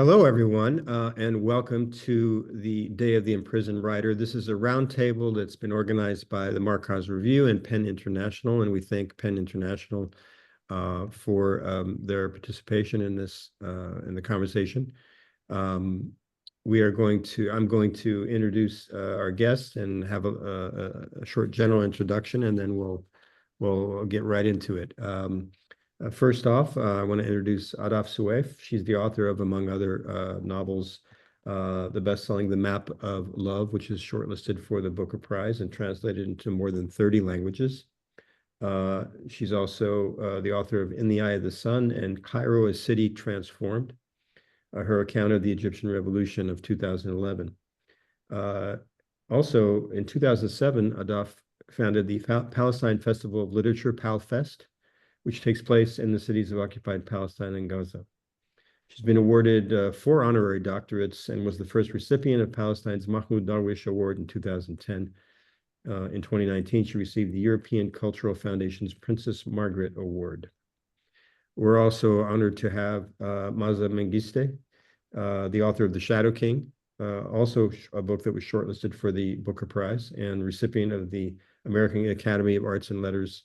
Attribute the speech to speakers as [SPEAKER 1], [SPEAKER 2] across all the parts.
[SPEAKER 1] Hello, everyone, and welcome to the Day of the Imprisoned Writer. This is a roundtable that's been organized by the Markaz Review and PEN International, and we thank PEN International for their participation in this in the conversation. I'm going to introduce our guests and have a short general introduction, and then we'll get right into it. First off, I want to introduce Ahdaf Soueif. She's the author of, among other novels, the best-selling The Map of Love, which is shortlisted for the Booker Prize and translated into more than 30 languages. She's also the author of In the Eye of the Sun and Cairo, a City Transformed, her account of the Egyptian Revolution of 2011. Also, in 2007, Ahdaf founded the Palestine Festival of Literature, PalFest, which takes place in the cities of occupied Palestine and Gaza. She's been awarded 4 honorary doctorates and was the first recipient of Palestine's Mahmoud Darwish Award in 2010. In 2019, she received the European Cultural Foundation's Princess Margaret Award. We're also honored to have Maaza Mengiste, the author of The Shadow King, also a book that was shortlisted for the Booker Prize and recipient of the American Academy of Arts and Letters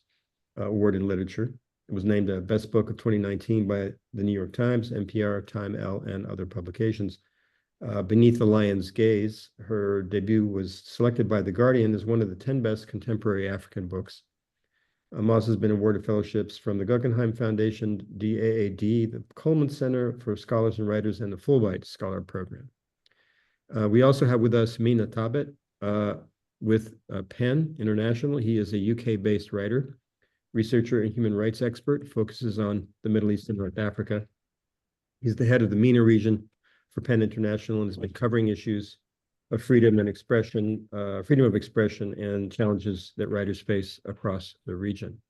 [SPEAKER 1] Award in Literature. It was named a Best Book of 2019 by the New York Times, NPR, Time L, and other publications. Beneath the Lion's Gaze, her debut was selected by The Guardian as one of the 10 best contemporary African books. Maaza has been awarded fellowships from the Guggenheim Foundation, DAAD, the Coleman Center for Scholars and Writers, and the Fulbright Scholar Program. We also have with us Mina Thabet with PEN International. He is a UK-based writer, researcher, and human rights expert, focuses on the Middle East and North Africa. He's the head of the MENA region for PEN International and has been covering issues of freedom of expression and challenges that writers face across the region.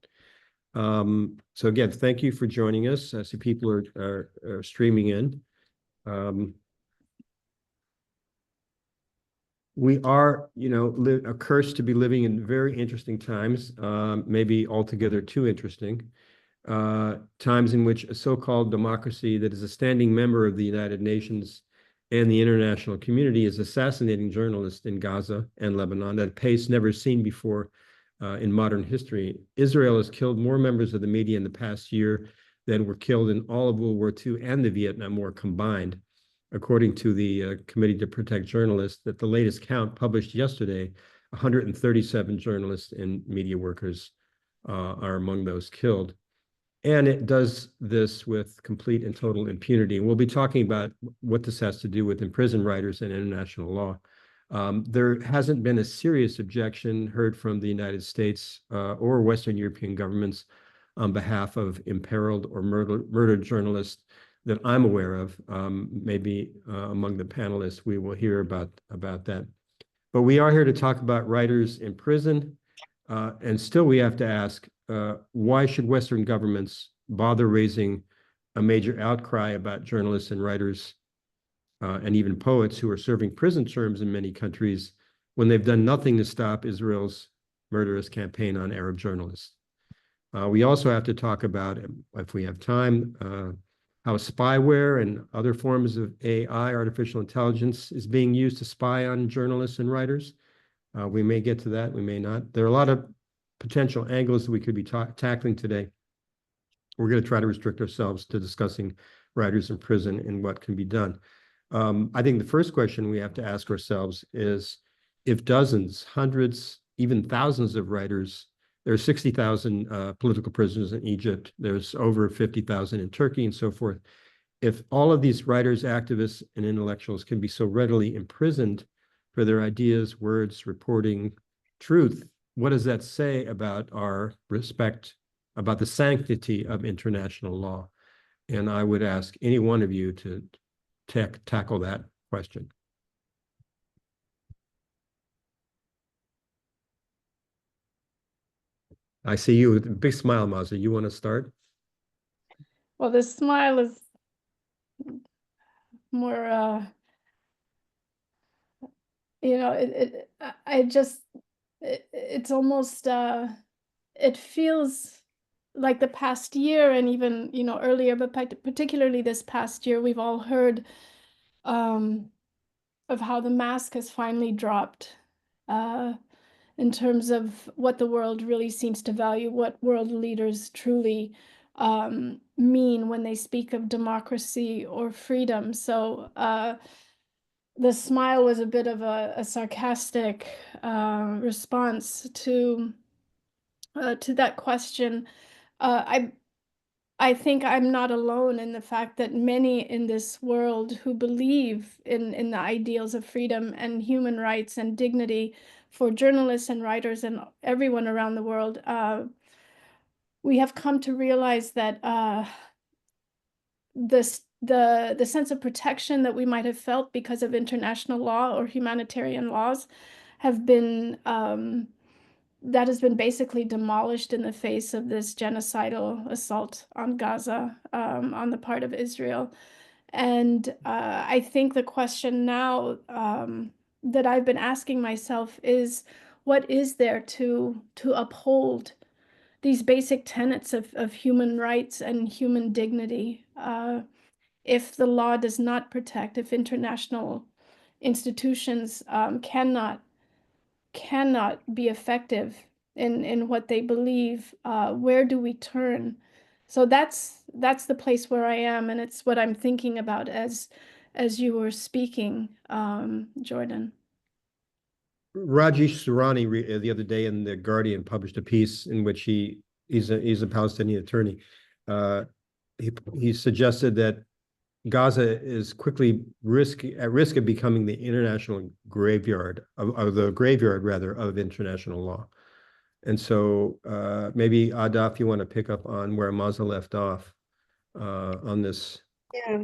[SPEAKER 1] So again, thank you for joining us. I see people are streaming in. We are, cursed to be living in very interesting times, maybe altogether too interesting, times in which a so-called democracy that is a standing member of the United Nations and the international community is assassinating journalists in Gaza and Lebanon at a pace never seen before in modern history. Israel has killed more members of the media in the past year than were killed in all of World War II and the Vietnam War combined, according to the Committee to Protect Journalists. At the latest count published yesterday, 137 journalists and media workers are among those killed. And it does this with complete and total impunity. And we'll be talking about what this has to do with imprisoned writers and international law. There hasn't been a serious objection heard from the United States or Western European governments on behalf of imperiled or murdered journalists that I'm aware of. Maybe among the panelists, we will hear about that. But we are here to talk about writers in prison. And still we have to ask, why should Western governments bother raising a major outcry about journalists and writers and even poets who are serving prison terms in many countries when they've done nothing to stop Israel's murderous campaign on Arab journalists? We also have to talk about, if we have time, how spyware and other forms of AI, artificial intelligence, is being used to spy on journalists and writers. We may get to that, we may not. There are a lot of potential angles that we could be tackling today. We're going to try to restrict ourselves to discussing writers in prison and what can be done. I think the first question we have to ask ourselves is, if dozens, hundreds, even thousands of writers, there are 60,000 political prisoners in Egypt, there's over 50,000 in Turkey and so forth. If all of these writers, activists, and intellectuals can be so readily imprisoned for their ideas, words, reporting, truth, what does that say about our respect, about the sanctity of international law? And I would ask any one of you to tackle that question. I see you with a big smile, Maaza. You want to start?
[SPEAKER 2] Well, the smile is more, it's almost, it feels like the past year and even, earlier, but particularly this past year, we've all heard of how the mask has finally dropped in terms of what the world really seems to value, what world leaders truly mean when they speak of democracy or freedom. So the smile was a bit of a sarcastic response to that question. I think I'm not alone in the fact that many in this world who believe in the ideals of freedom and human rights and dignity for journalists and writers and everyone around the world, we have come to realize that the sense of protection that we might have felt because of international law or humanitarian laws have been that has been basically demolished in the face of this genocidal assault on Gaza on the part of Israel. And I think the question now that I've been asking myself is, what is there to uphold these basic tenets of human rights and human dignity if the law does not protect, if international institutions cannot be effective in what they believe, where do we turn? So that's the place where I am, and it's what I'm thinking about as you were speaking, Jordan.
[SPEAKER 1] Rajesh Surani the other day in the Guardian published a piece in which he's a Palestinian attorney. He suggested that Gaza is quickly at risk of becoming the international graveyard of the graveyard rather of international law. And so maybe Ahdaf, you want to pick up on where Maaza left off on this.
[SPEAKER 3] Yeah.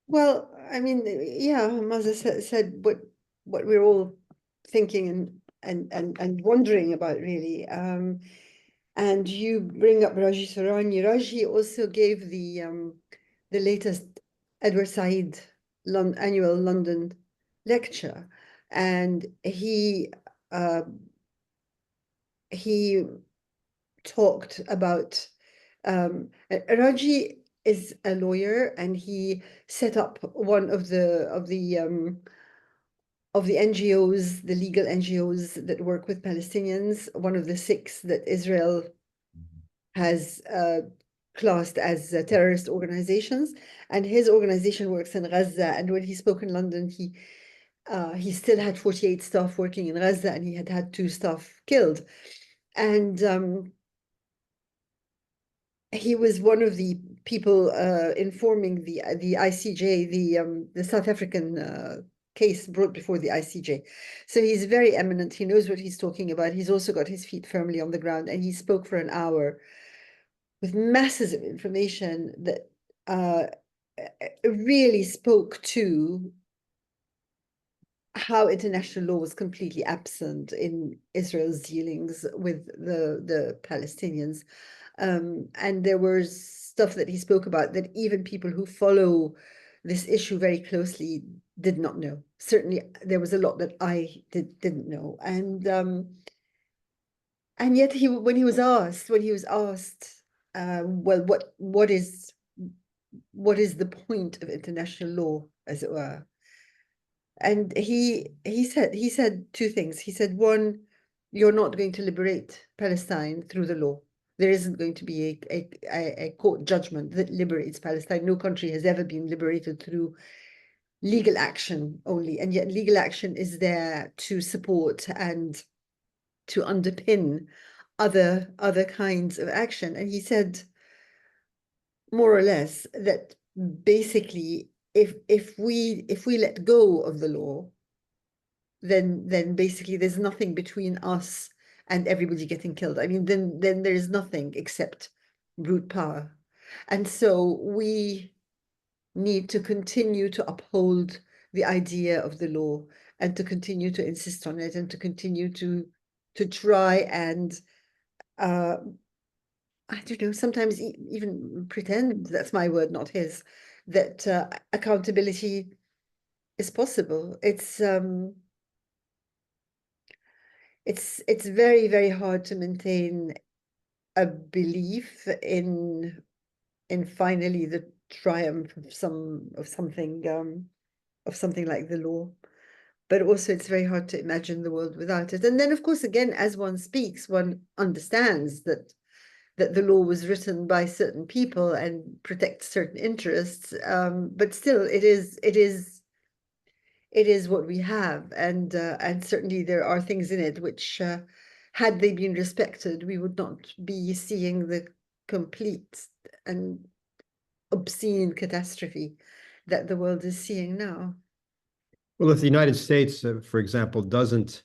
[SPEAKER 3] Well, I mean, yeah, Maaza said what we're all thinking and wondering about really. And you bring up Raji Sourani. Raji also gave the latest Edward Said annual London lecture, and he talked about Raji is a lawyer, and he set up one of the NGOs, the legal NGOs that work with Palestinians, one of the 6 that Israel has classed as terrorist organizations. And his organization works in Gaza. And when he spoke in London, he still had 48 staff working in Gaza, and he had 2 staff killed. And he was one of the people informing the ICJ, the South African case brought before the ICJ. So he's very eminent. He knows what he's talking about. He's also got his feet firmly on the ground, and he spoke for an hour with masses of information that really spoke to how international law was completely absent in Israel's dealings with the Palestinians. And there was stuff that he spoke about that even people who follow this issue very closely did not know. Certainly, there was a lot that I didn't know. And yet when he was asked, well, what is the point of international law, as it were? And he said 2 things. He said, one, you're not going to liberate Palestine through the law. There isn't going to be a court judgment that liberates Palestine. No country has ever been liberated through legal action only, and yet legal action is there to support and to underpin other kinds of action. And he said, more or less, that basically if we let go of the law, then basically there's nothing between us and everybody getting killed. I mean, then there is nothing except brute power. And so we need to continue to uphold the idea of the law, and to continue to insist on it, and to continue to try and I don't know, sometimes even pretend, that's my word, not his, that accountability is possible. It's very, very hard to maintain a belief in finally the triumph of something something like the law. But also it's very hard to imagine the world without it. And then, of course, again, as one speaks, one understands that the law was written by certain people and protects certain interests. But still, it is what we have, and certainly there are things in it which, had they been respected, we would not be seeing the complete and obscene catastrophe that the world is seeing now.
[SPEAKER 1] Well, if the United States, for example, doesn't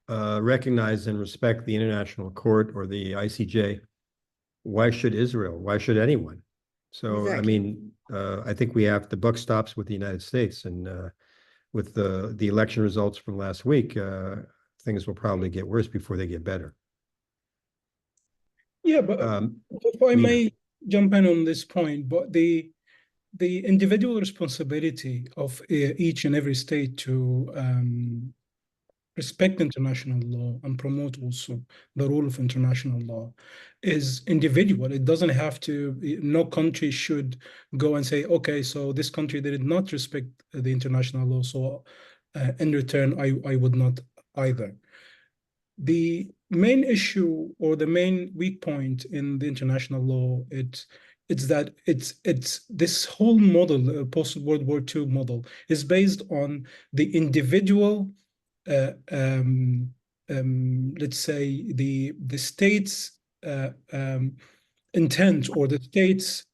[SPEAKER 1] recognize and respect the International Court or the ICJ, why should Israel? Why should anyone? So, I
[SPEAKER 3] Exactly.
[SPEAKER 1] mean, I think the buck stops with the United States, and with the election results from last week, things will probably get worse before they get better.
[SPEAKER 4] Yeah, but if I
[SPEAKER 1] Mina.
[SPEAKER 4] may jump in on this point, but the individual responsibility of each and every state to respect international law and promote also the rule of international law is individual. It doesn't have to, no country should go and say, okay, so this country did not respect the international law, so in return, I would not either. The main issue or the main weak point in the international law, it's that it's this whole model, post-World War II model, is based on the individual, let's say the state's intent, or the state's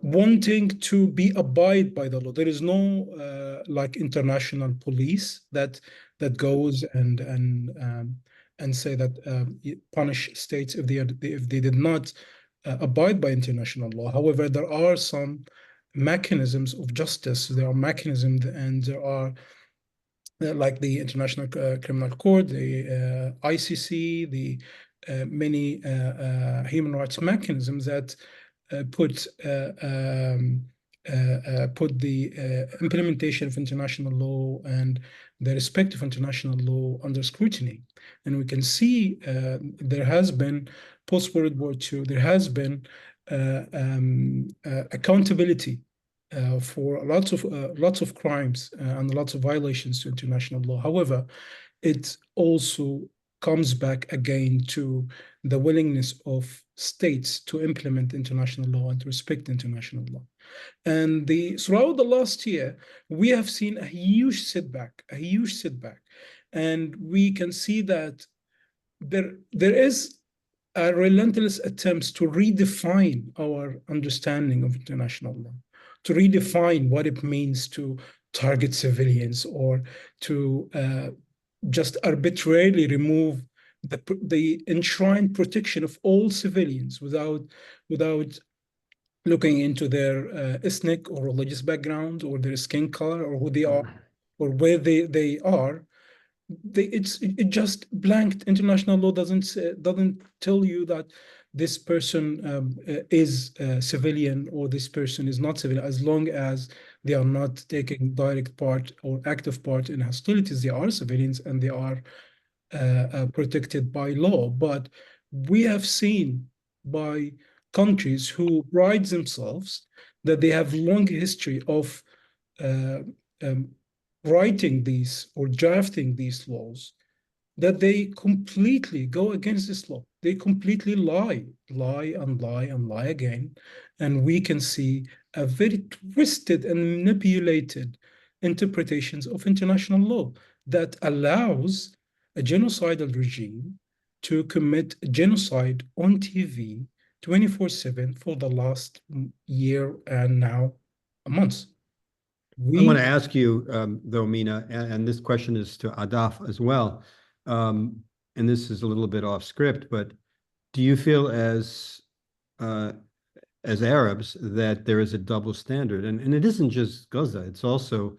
[SPEAKER 4] wanting to be abide by the law. There is no like international police that goes and say that punish states if they did not abide by international law. However, there are some mechanisms of justice. There are mechanisms, and there are like the International Criminal Court, the ICC, the many human rights mechanisms that put the implementation of international law and the respect of international law under scrutiny. And we can see there has been, post-World War II, there has been accountability for lots of crimes and lots of violations to international law. However, it also comes back again to the willingness of states to implement international law and to respect international law. And throughout the last year, we have seen a huge setback, and we can see that there is a relentless attempt to redefine our understanding of international law, to redefine what it means to target civilians, or to just arbitrarily remove the enshrined protection of all civilians without looking into their ethnic or religious background, or their skin color, or who they are, or where they are. It just blanked. International law doesn't tell you that this person is a civilian or this person is not civilian, as long as they are not taking direct part or active part in hostilities. They are civilians and they are protected by law. But we have seen by countries who pride themselves that they have long history of writing these or drafting these laws, that they completely go against this law. They completely lie again. And we can see a very twisted and manipulated interpretations of international law that allows a genocidal regime to commit genocide on TV 24/7 for the last year and now a month.
[SPEAKER 1] I want to ask you, though, Mina, and this question is to Ahdaf as well, and this is a little bit off script, but do you feel as Arabs that there is a double standard? And it isn't just Gaza, it's also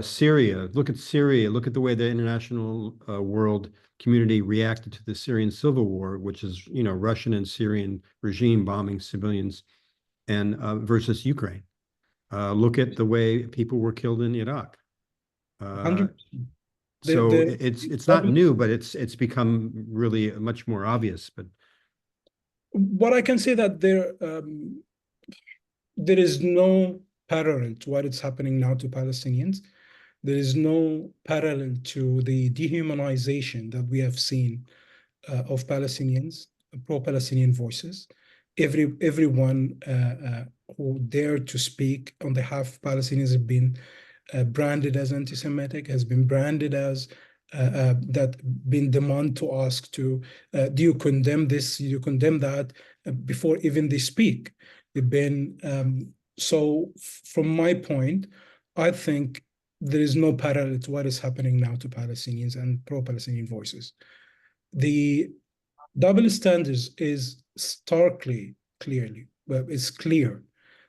[SPEAKER 1] Syria. Look at Syria, look at the way the international world community reacted to the Syrian civil war, which is, Russian and Syrian regime bombing civilians, and versus Ukraine. Look at the way people were killed in Iraq.
[SPEAKER 4] 100%.
[SPEAKER 1] So it's not new, but it's become really much more obvious. But
[SPEAKER 4] what I can say that there is no parallel to what is happening now to Palestinians. There is no parallel to the dehumanization that we have seen of Palestinians, pro-Palestinian voices. Everyone who dared to speak on behalf of Palestinians have been branded as anti-Semitic, has been branded as that been demand to ask to do you condemn this, do you condemn that before even they speak. They've been so from my point, I think there is no parallel to what is happening now to Palestinians and pro-Palestinian voices. The double standards is starkly, clearly, well, it's clear.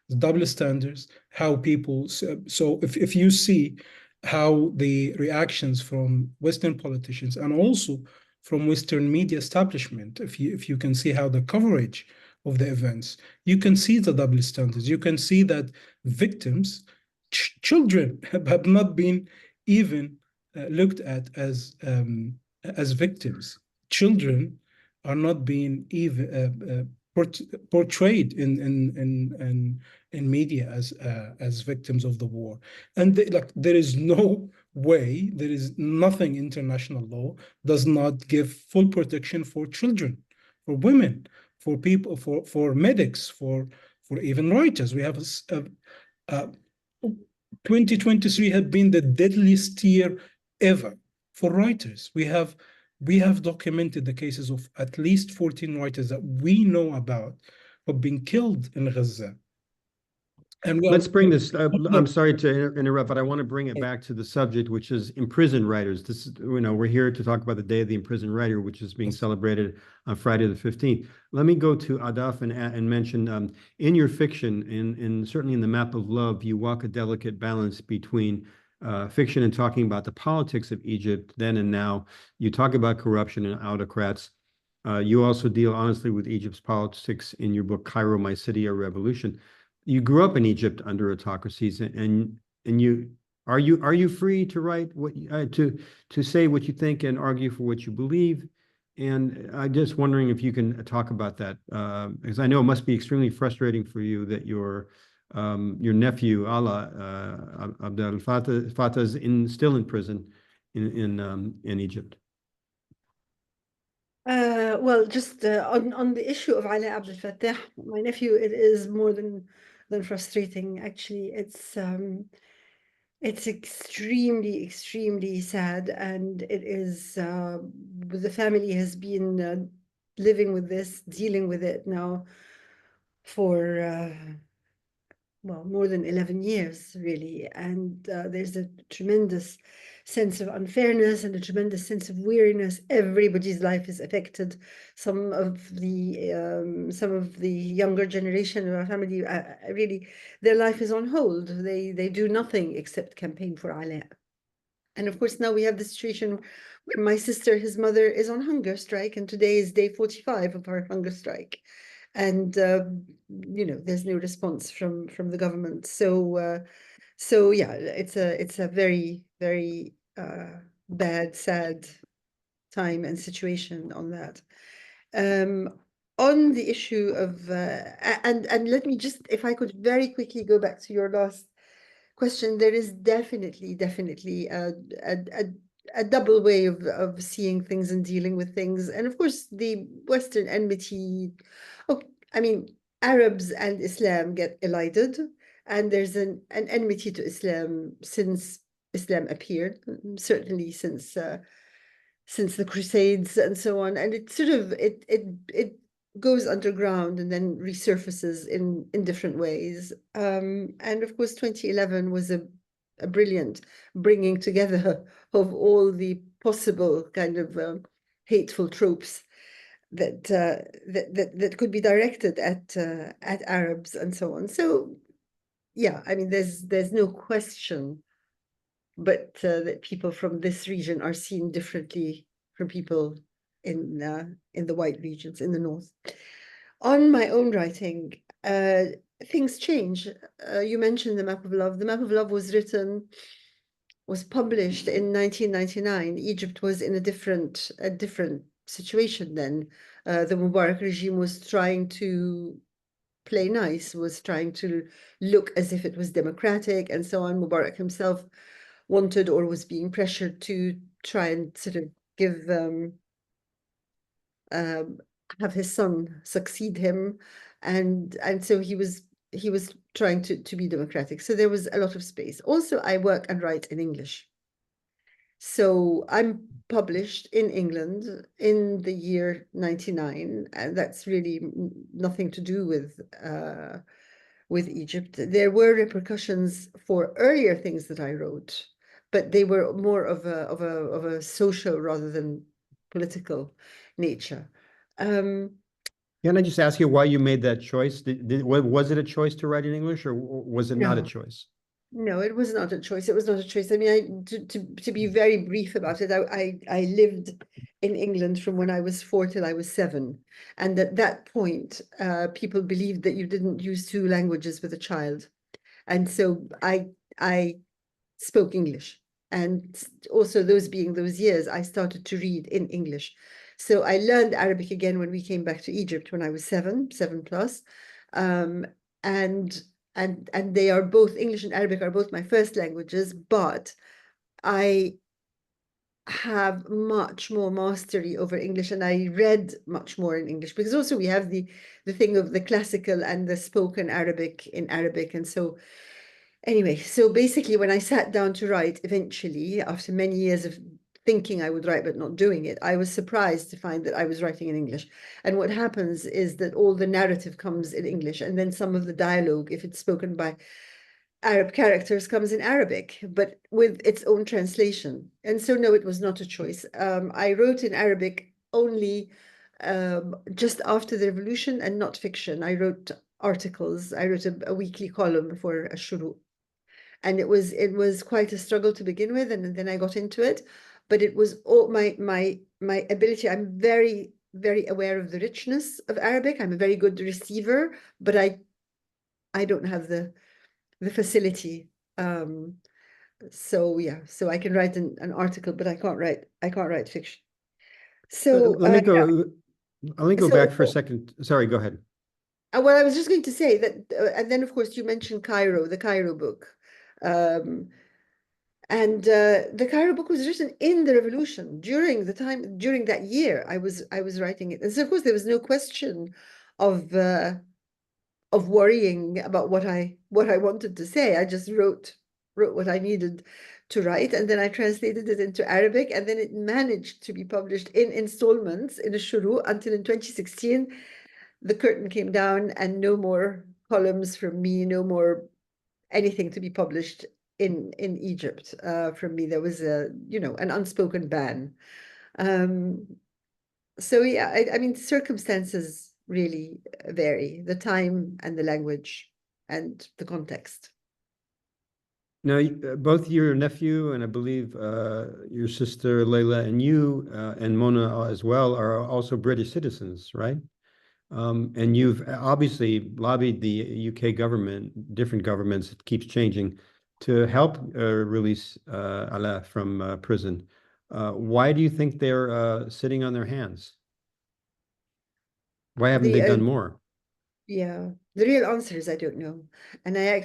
[SPEAKER 4] The double standards, how people, so if you see how the reactions from Western politicians and also from Western media establishment, if you can see how the coverage of the events, you can see the double standards. You can see that victims, children have not been even looked at as victims. Children are not being even portrayed in media as victims of the war, and like there is no way, there is nothing international law does not give full protection for children, for women, for people, for medics, for even writers. We have 2023 had been the deadliest year ever for writers. We have documented the cases of at least 14 writers that we know about who have been killed in Gaza. And
[SPEAKER 1] let's bring this. I'm sorry to interrupt, but I want to bring it back to the subject, which is imprisoned writers. This is, we're here to talk about the Day of the Imprisoned Writer, which is being celebrated on Friday the 15th. Let me go to Ahdaf and mention in your fiction, in certainly in the Map of Love, you walk a delicate balance between fiction and talking about the politics of Egypt then and now. You talk about corruption and autocrats. You also deal honestly with Egypt's politics in your book, Cairo, My City, a Revolution. You grew up in Egypt under autocracies, and you are you free to write what to say what you think and argue for what you believe? And I'm just wondering if you can talk about that, because I know it must be extremely frustrating for you that your nephew Alaa Abd El-Fattah is still in prison in Egypt.
[SPEAKER 3] Well, just on the issue of Alaa Abd El-Fattah, my nephew, it is more than frustrating. Actually, it's extremely sad, and it is the family has been living with this, dealing with it now for well, more than 11 years, really. And there's a tremendous sense of unfairness and a tremendous sense of weariness. Everybody's life is affected. Some of the younger generation of our family, really, their life is on hold. They do nothing except campaign for Alaa. And of course, now we have the situation where my sister, his mother, is on hunger strike, and today is day 45 of her hunger strike. And there's no response from the government. So yeah, it's a very bad, sad time and situation on that. On the issue of and let me just, if I could very quickly go back to your last question, there is definitely a double way of seeing things and dealing with things. And of course, the Western enmity, I mean, Arabs and Islam get elided, and there's an enmity to Islam since Islam appeared, certainly since the Crusades and so on. And it sort of, it goes underground and then resurfaces in different ways. And of course, 2011 was a brilliant bringing together of all the possible kind of hateful tropes that could be directed at Arabs and so on. So yeah, I mean, there's no question, but that people from this region are seen differently from people in the white regions in the north. On my own writing, things change. You mentioned the Map of Love. The Map of Love was published in 1999. Egypt was in a different situation then. The Mubarak regime was trying to play nice, was trying to look as if it was democratic and so on. Mubarak himself wanted or was being pressured to try and sort of give have his son succeed him, and so he was trying to be democratic. So there was a lot of space. Also, I work and write in English. So I'm published in England in the year 99, and that's really nothing to do with Egypt. There were repercussions for earlier things that I wrote, but they were more of a social rather than political nature.
[SPEAKER 1] Can I just ask you why you made that choice? Was it a choice to write in English, or was it not a
[SPEAKER 3] No.
[SPEAKER 1] choice?
[SPEAKER 3] No, it was not a choice. It was not a choice. I mean, to be very brief about it, I lived in England from when I was 4 till I was 7. And at that point, people believed that you didn't use 2 languages with a child. And so I spoke English. And also those being those years, I started to read in English. So I learned Arabic again when we came back to Egypt when I was 7 plus. And they are both, English and Arabic are both my first languages, but I have much more mastery over English, and I read much more in English, because also we have the thing of the classical and the spoken Arabic in Arabic. And so anyway, so basically when I sat down to write eventually, after many years of thinking I would write but not doing it, I was surprised to find that I was writing in English. And what happens is that all the narrative comes in English, and then some of the dialogue, if it's spoken by Arab characters, comes in Arabic, but with its own translation. And so no, it was not a choice. I wrote in Arabic only just after the revolution, and not fiction. I wrote articles. I wrote a weekly column for Ashuru. And it was quite a struggle to begin with, and then I got into it. But it was all my ability. I'm very, very aware of the richness of Arabic. I'm a very good receiver, but I don't have the facility. So yeah, so I can write an article, but I can't write fiction. So
[SPEAKER 1] Let me go. Let me go
[SPEAKER 3] So-
[SPEAKER 1] back for a second. Sorry, go ahead.
[SPEAKER 3] well, I was just going to say that, and then of course you mentioned Cairo, the Cairo book. And the Cairo book was written in the revolution, during that year I was writing it. And so of course there was no question of worrying about what I wanted to say. I just wrote what I needed to write, and then I translated it into Arabic, and then it managed to be published in installments in a shuru until in 2016 the curtain came down, and no more columns from me, no more anything to be published in Egypt from me. There was an unspoken ban. So yeah, I mean, circumstances really vary, the time and the language and the context.
[SPEAKER 1] Now, both your nephew and I believe your sister Layla and you and Mona as well are also British citizens, right? And you've obviously lobbied the UK government, different governments, it keeps changing, to help release Alaa from prison. Why do you think they're sitting on their hands? Why haven't they done more?
[SPEAKER 3] Yeah, the real answer is I don't know. And I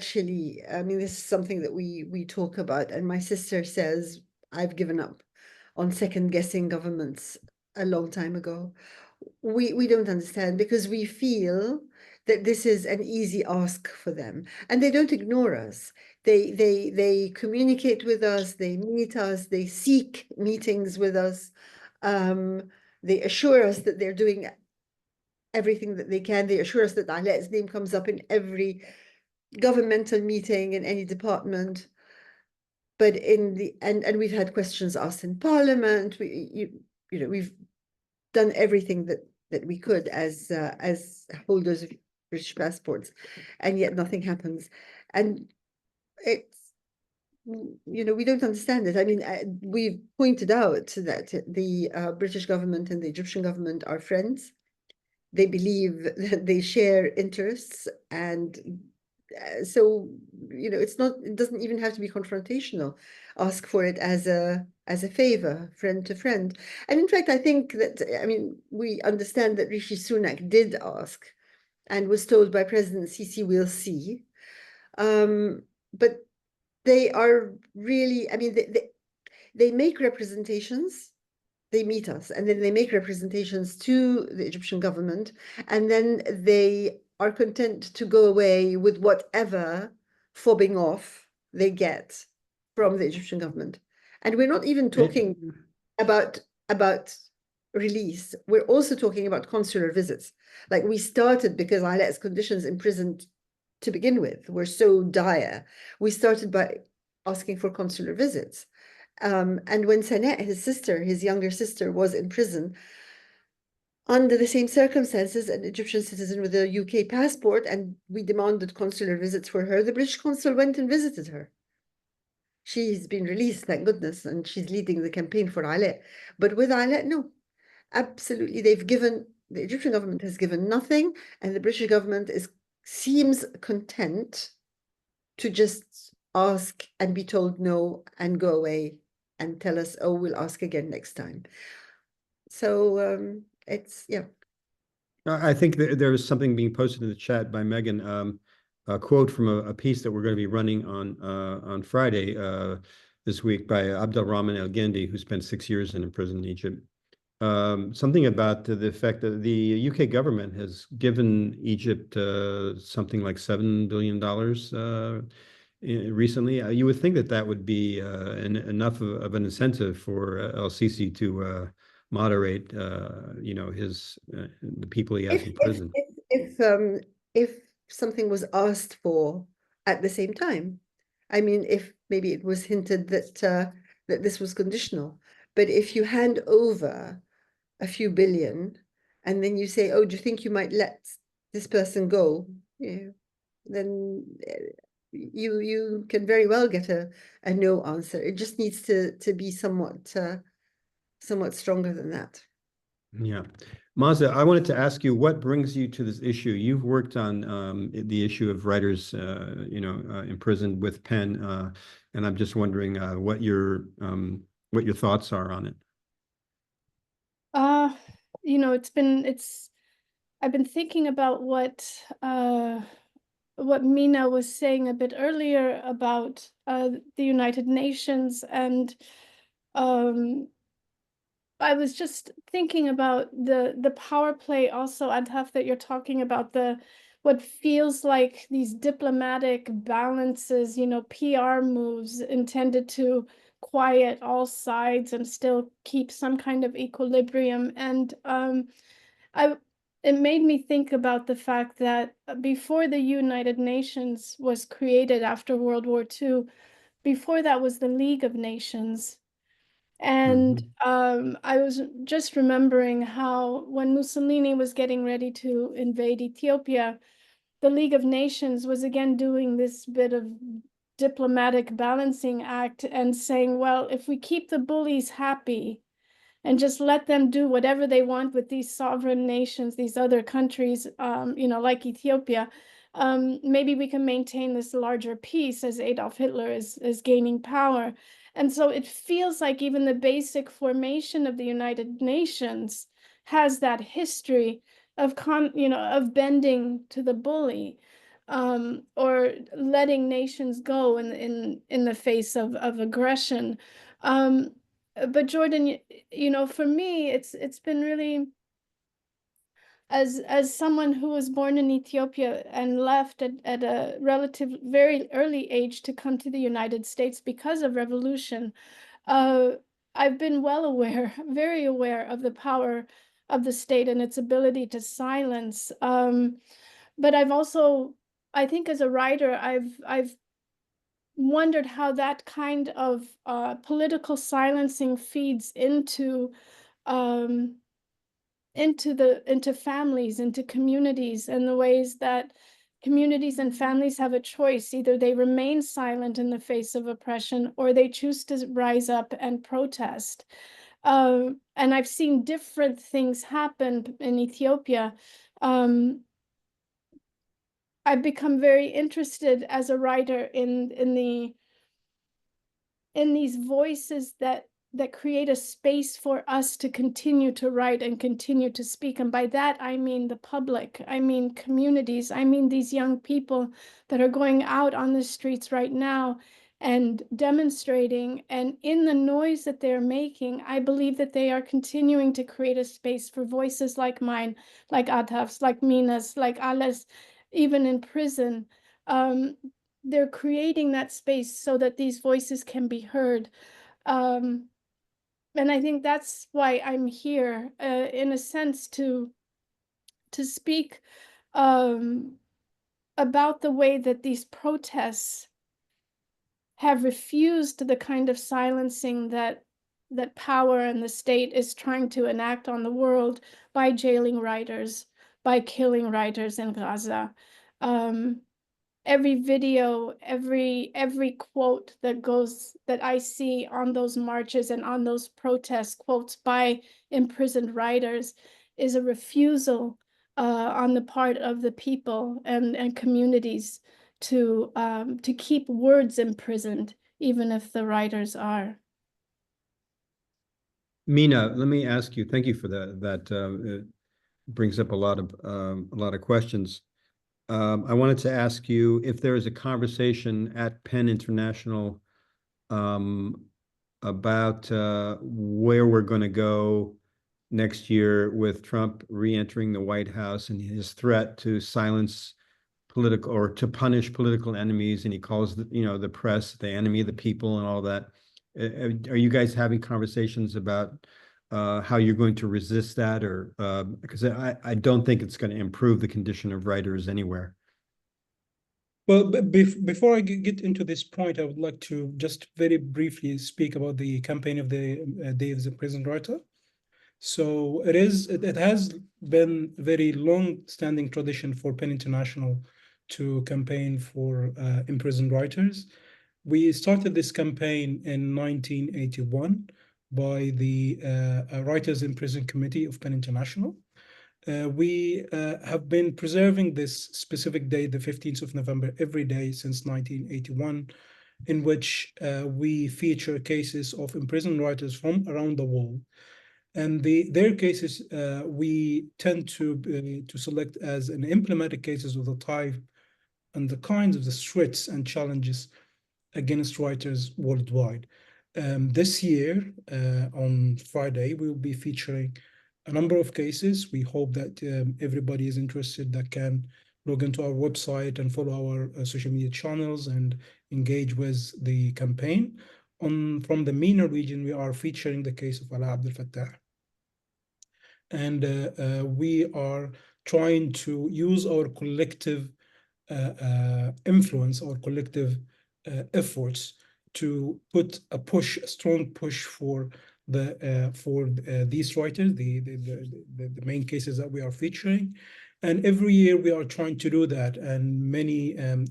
[SPEAKER 3] mean, this is something that we talk about, and my sister says I've given up on second guessing governments a long time ago. We don't understand, because we feel that this is an easy ask for them, and they don't ignore us. They communicate with us, they meet us, they seek meetings with us. They assure us that they're doing everything that they can. They assure us that Alaa's name comes up in every governmental meeting in any department. But and we've had questions asked in Parliament. We've done everything that we could as holders of British passports, and yet nothing happens. And it's, we don't understand it. I mean, we've pointed out that the British government and the Egyptian government are friends. They believe that they share interests, and so it doesn't even have to be confrontational. Ask for it as a favor, friend to friend. And in fact, I think that, I mean, we understand that Rishi Sunak did ask and was told by President Sisi, we'll see. But they are really, I mean, they make representations, they meet us, and then they make representations to the Egyptian government, and then they are content to go away with whatever fobbing off they get from the Egyptian government. And we're not even talking about release. We're also talking about consular visits. Like, we started because Ala's conditions in prison to begin with were so dire. We started by asking for consular visits. And when Sanaa, his sister, his younger sister, was in prison, under the same circumstances, an Egyptian citizen with a UK passport, and we demanded consular visits for her, the British consul went and visited her. She's been released, thank goodness, and she's leading the campaign for Ala. But with Ala, no, absolutely. The Egyptian government has given nothing, and the British government seems content to just ask and be told no and go away and tell us, oh, we'll ask again next time. So it's, yeah.
[SPEAKER 1] I think that there was something being posted in the chat by Megan, a quote from a piece that we're going to be running on Friday this week by Abdelrahman El-Gendi, who spent 6 years in prison in Egypt. Something about the fact that the UK government has given Egypt something like $7 billion recently. You would think that that would be enough of an incentive for El-Sisi to moderate, the people he has in prison.
[SPEAKER 3] If something was asked for at the same time, I mean, if maybe it was hinted that this was conditional, but if you hand over a few billion and then you say, oh, do you think you might let this person go? Then you can very well get a no answer. It just needs to be somewhat stronger than that.
[SPEAKER 1] Yeah. Maaza, I wanted to ask you, what brings you to this issue? You've worked on the issue of writers, imprisoned with pen, and I'm just wondering what your thoughts are on it.
[SPEAKER 2] I've been thinking about what Mina was saying a bit earlier about the United Nations, and I was just thinking about the power play also, Ahdaf, that you're talking about, what feels like these diplomatic balances, PR moves intended to quiet all sides and still keep some kind of equilibrium. And it made me think about the fact that before the United Nations was created after World War II, before that was the League of Nations. And I was just remembering how when Mussolini was getting ready to invade Ethiopia, the League of Nations was again doing this bit of diplomatic balancing act and saying, well, if we keep the bullies happy and just let them do whatever they want with these sovereign nations, these other countries, like Ethiopia, maybe we can maintain this larger peace as Adolf Hitler is gaining power. And so it feels like even the basic formation of the United Nations has that history of bending to the bully, or letting nations go in the face of aggression. But Jordan, for me, it's been really, as someone who was born in Ethiopia and left at a very early age to come to the United States because of revolution, I've been very aware of the power of the state and its ability to silence. But I've also, I think as a writer, I've wondered how that kind of political silencing feeds into families, into communities, and the ways that communities and families have a choice. Either they remain silent in the face of oppression, or they choose to rise up and protest. And I've seen different things happen in Ethiopia. I've become very interested as a writer in these voices that that create a space for us to continue to write and continue to speak. And by that, I mean the public, I mean communities, I mean these young people that are going out on the streets right now and demonstrating. And in the noise that they're making, I believe that they are continuing to create a space for voices like mine, like Ahdaf's, like Mina's, like Alaa's, even in prison. They're creating that space so that these voices can be heard. And I think that's why I'm here, in a sense, to speak about the way that these protests have refused the kind of silencing that power and the state is trying to enact on the world by jailing writers, by killing writers in Gaza. Every video, every quote that I see on those marches and on those protests, quotes by imprisoned writers, is a refusal on the part of the people and communities to keep words imprisoned, even if the writers are.
[SPEAKER 1] Mina, let me ask you. Thank you for that. It brings up a lot of questions. I wanted to ask you if there is a conversation at Penn International about where we're going to go next year with Trump re-entering the White House and his threat to silence political or to punish political enemies, and he calls the press the enemy of the people and all that. Are you guys having conversations about how you're going to resist that, or because I don't think it's going to improve the condition of writers anywhere.
[SPEAKER 4] Well, before I get into this point, I would like to just very briefly speak about the campaign of the Day of the Imprisoned Writer. So it has been a very long-standing tradition for Penn International to campaign for imprisoned writers. We started this campaign in 1981 by the Writers in Prison Committee of Penn International. We have been preserving this specific day, the 15th of November, every day since 1981, in which we feature cases of imprisoned writers from around the world. And their cases we tend to select as an emblematic cases of the type and the kinds of the threats and challenges against writers worldwide. This year, on Friday, we will be featuring a number of cases. We hope that everybody is interested that can log into our website and follow our social media channels and engage with the campaign. From the MENA region, we are featuring the case of Alaa Abd El-Fattah. And we are trying to use our collective influence, our collective efforts to put a strong push for these writers, the main cases that we are featuring. And every year we are trying to do that. And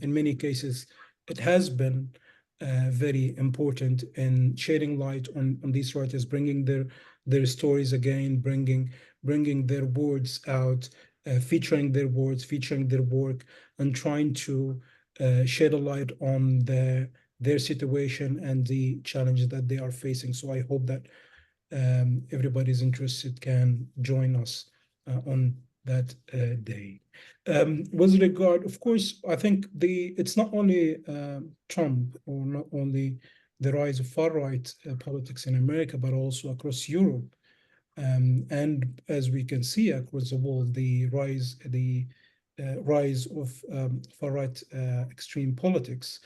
[SPEAKER 4] in many cases, it has been very important in shedding light on these writers, bringing their stories again, bringing their words out, featuring their words, featuring their work, and trying to shed a light on their situation and the challenges that they are facing. So I hope that everybody's interested can join us on that day. With regard, of course, I think it's not only Trump or not only the rise of far-right politics in America, but also across Europe. And as we can see across the world, the rise of far-right extreme politics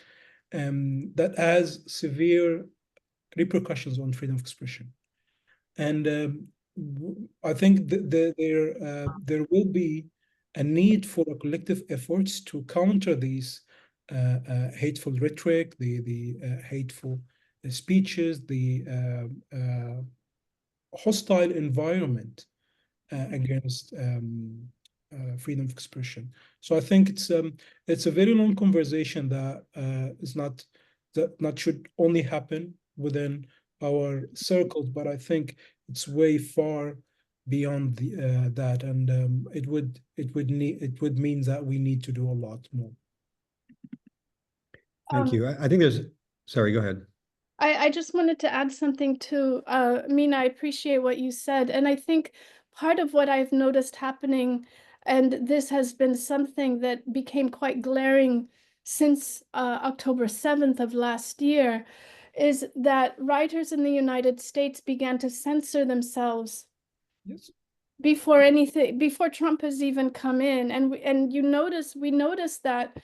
[SPEAKER 4] that has severe repercussions on freedom of expression. And I think there will be a need for a collective efforts to counter these hateful rhetoric, the hateful speeches, the hostile environment against freedom of expression. So I think it's a very long conversation that should only happen within our circles, but I think it's way far beyond that, and it would mean that we need to do a lot more.
[SPEAKER 1] Thank you. I think sorry, go ahead.
[SPEAKER 2] I just wanted to add something to Mina. I appreciate what you said. And I think part of what I've noticed happening, and this has been something that became quite glaring since October 7th of last year, is that writers in the United States began to censor themselves
[SPEAKER 4] Yes.
[SPEAKER 2] before Trump has even come in. And we noticed that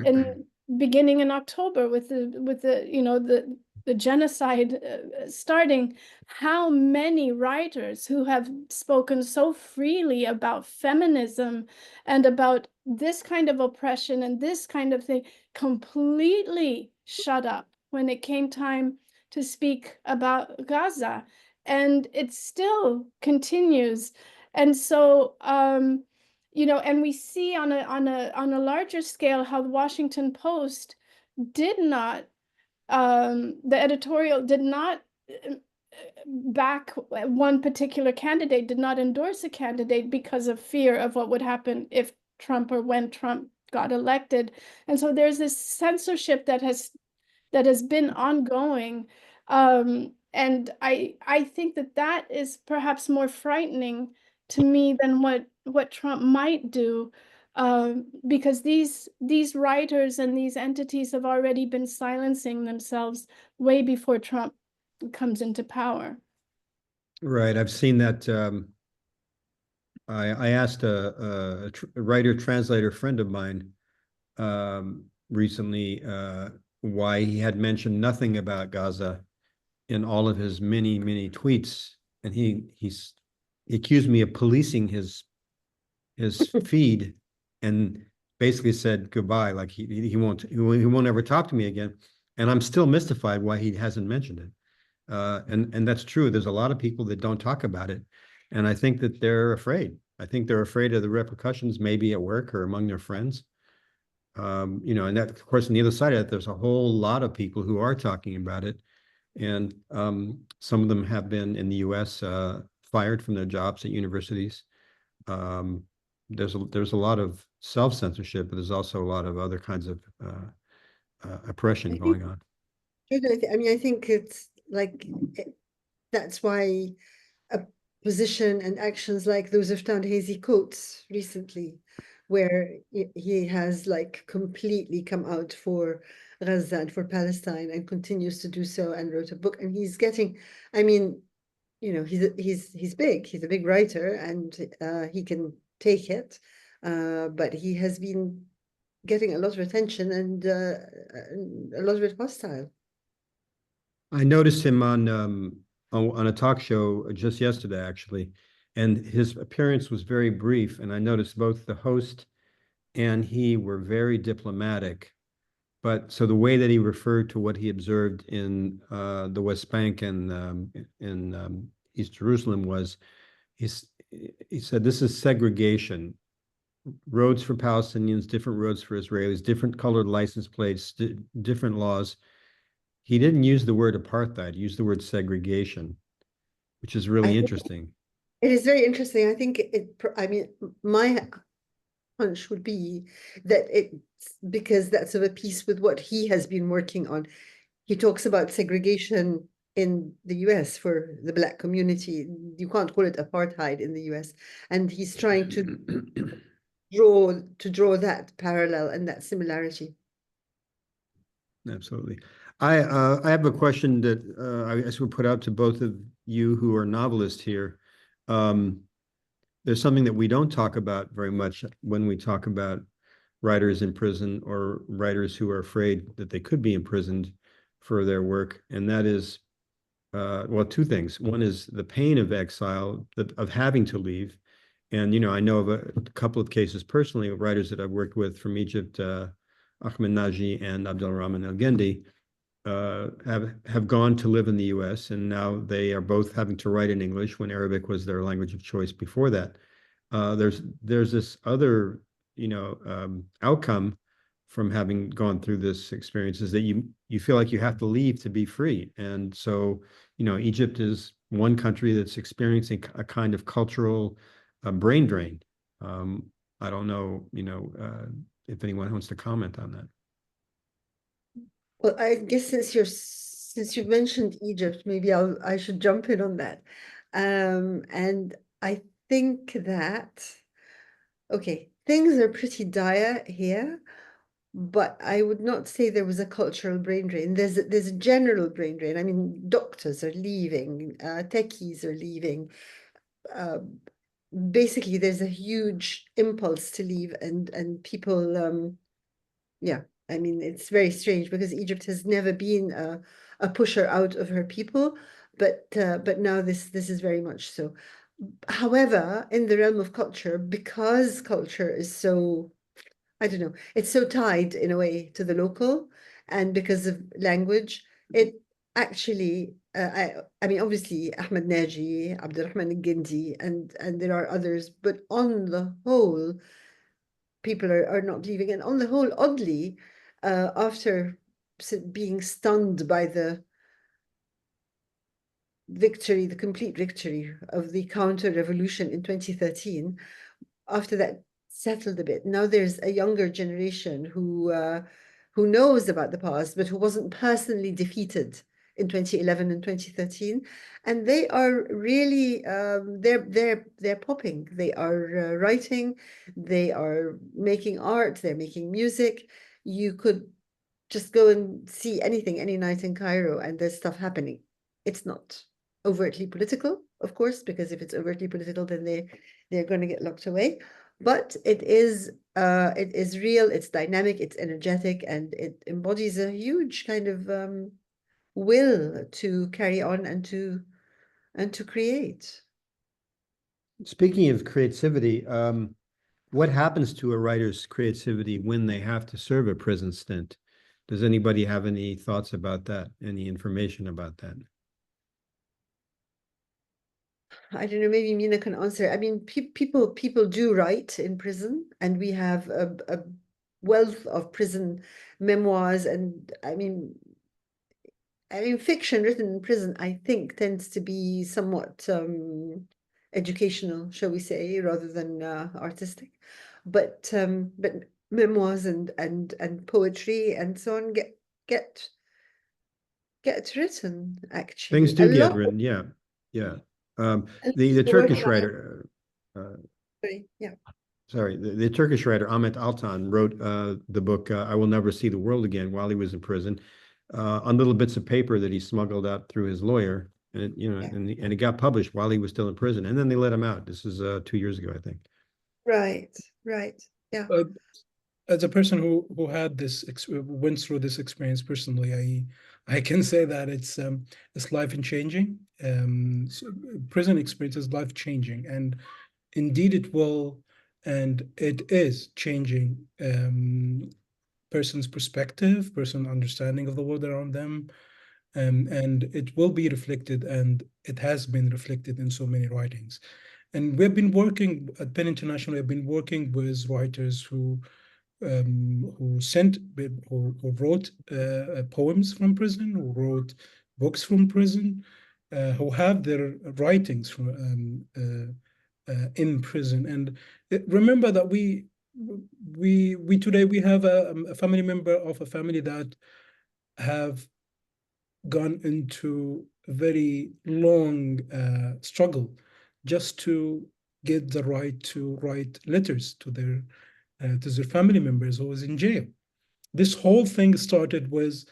[SPEAKER 2] in beginning in October with the the genocide starting, how many writers who have spoken so freely about feminism and about this kind of oppression and this kind of thing completely shut up when it came time to speak about Gaza. And it still continues. And so and we see on a larger scale how the Washington Post did not, the editorial did not back one particular candidate, did not endorse a candidate because of fear of what would happen if Trump or when Trump got elected. And so there's this censorship that has been ongoing. And I think that is perhaps more frightening to me than what Trump might do, because these writers and these entities have already been silencing themselves way before Trump comes into power.
[SPEAKER 1] Right. I've seen that. I asked a writer translator friend of mine recently why he had mentioned nothing about Gaza in all of his many tweets, and he accused me of policing his feed, and basically said goodbye, like he won't ever talk to me again. And I'm still mystified why he hasn't mentioned it. And that's true. There's a lot of people that don't talk about it, and I think that they're afraid. I think they're afraid of the repercussions, maybe at work or among their friends. And that, of course, on the other side of it, there's a whole lot of people who are talking about it, and some of them have been in the U.S. Fired from their jobs at universities. There's a lot of self-censorship, but there's also a lot of other kinds of oppression going on.
[SPEAKER 3] I mean, I think it's like that's why a position and actions like those of Ta-Nehisi Coates recently, where he has like completely come out for Gaza and for Palestine and continues to do so, and wrote a book, and he's getting, I mean, he's big, he's a big writer, and he can take it, but he has been getting a lot of attention and a lot of it hostile.
[SPEAKER 1] I noticed him on a talk show just yesterday, actually, and his appearance was very brief. And I noticed both the host and he were very diplomatic. But so the way that he referred to what he observed in the West Bank and in East Jerusalem was, he said, this is segregation. Roads for Palestinians, different roads for Israelis, different colored license plates, different laws. He didn't use the word apartheid, he used the word segregation, which is really interesting.
[SPEAKER 3] It is very interesting. I think I mean, my hunch would be that it's because that's of a piece with what he has been working on. He talks about segregation in the US for the Black community. You can't call it apartheid in the US. And he's trying to draw that parallel and that similarity.
[SPEAKER 1] Absolutely. I have a question that I guess we'll put out to both of you who are novelists here. There's something that we don't talk about very much when we talk about writers in prison or writers who are afraid that they could be imprisoned for their work, and that is, well, two things. One is the pain of exile, of having to leave. And, I know of a couple of cases personally of writers that I've worked with from Egypt, Ahmed Naji and Abdelrahman El-Gendi, have gone to live in the US, and now they are both having to write in English when Arabic was their language of choice before that. There's this other, outcome from having gone through this experience, is that you feel like you have to leave to be free. And so, Egypt is one country that's experiencing a kind of cultural brain drain. I don't know, if anyone wants to comment on that.
[SPEAKER 3] Well, I guess since you're Since you mentioned Egypt, maybe I should jump in on that. And I think that, okay, things are pretty dire here, but I would not say there was a cultural brain drain. There's a general brain drain. I mean, doctors are leaving, techies are leaving. Basically, there's a huge impulse to leave, and people, yeah. I mean, it's very strange because Egypt has never been a pusher out of her people, but now this is very much so. However, in the realm of culture, because culture is so, I don't know, it's so tied in a way to the local, and because of language, it actually, I mean, obviously Ahmed Naji, Abdurrahman al-Gindi, and there are others, but on the whole, people are not leaving. And on the whole, oddly, after being stunned by the victory, the complete victory of the counter-revolution in 2013, after that settled a bit, now there's a younger generation who knows about the past, but who wasn't personally defeated in 2011 and 2013, and they are really they're popping. They are writing, they are making art, they're making music. You could just go and see anything any night in Cairo, and there's stuff happening. It's not overtly political, of course, because if it's overtly political, then they're going to get locked away. But it is real, it's dynamic, it's energetic, and it embodies a huge kind of will to carry on and to create.
[SPEAKER 1] Speaking of creativity, what happens to a writer's creativity when they have to serve a prison stint? Does anybody have any thoughts about that? Any information about that?
[SPEAKER 3] I don't know, maybe Mina can answer. I mean, people do write in prison, and we have a wealth of prison memoirs, and I mean, fiction written in prison, I think, tends to be somewhat educational, shall we say, rather than artistic. But memoirs and poetry and so on get written, actually.
[SPEAKER 1] Things
[SPEAKER 3] A
[SPEAKER 1] do get
[SPEAKER 3] lot.
[SPEAKER 1] written, yeah.
[SPEAKER 3] And
[SPEAKER 1] The
[SPEAKER 3] the
[SPEAKER 1] Turkish
[SPEAKER 3] work-
[SPEAKER 1] writer,
[SPEAKER 3] Sorry, yeah.
[SPEAKER 1] sorry, the Turkish writer Ahmet Altan wrote the book I Will Never See the World Again while he was in prison, on little bits of paper that he smuggled out through his lawyer, and it,
[SPEAKER 3] Yeah.
[SPEAKER 1] and it got published while he was still in prison, and then they let him out. This is 2 years ago, I think.
[SPEAKER 3] Right, yeah.
[SPEAKER 4] As a person who had this went through this experience personally, I can say that it's life changing. So prison experience is life changing, and indeed it will, and it is changing person's perspective, person understanding of the world around them, and it will be reflected, and it has been reflected in so many writings. And we've been working at Penn International. We've been working with writers who wrote poems from prison, who wrote books from prison, who have their writings from in prison. And remember that we today we have a family member of a family that have gone into a very long struggle just to get the right to write letters to their family members who was in jail. This whole thing started with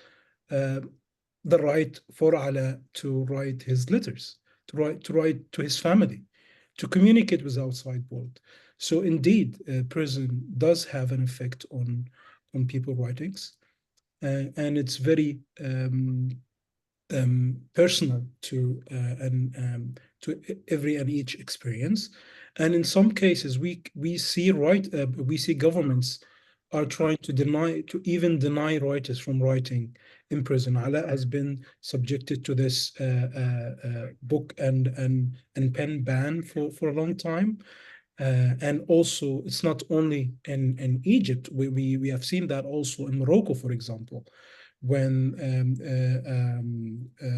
[SPEAKER 4] the right for Alaa to write his letters, to write to his family, to communicate with the outside world. So indeed, prison does have an effect on people's writings, and it's very personal to to every and each experience. And in some cases, we see governments are trying to deny writers from writing in prison. Alaa has been subjected to this book and pen ban for a long time. And also, it's not only in Egypt. We have seen that also in Morocco, for example, when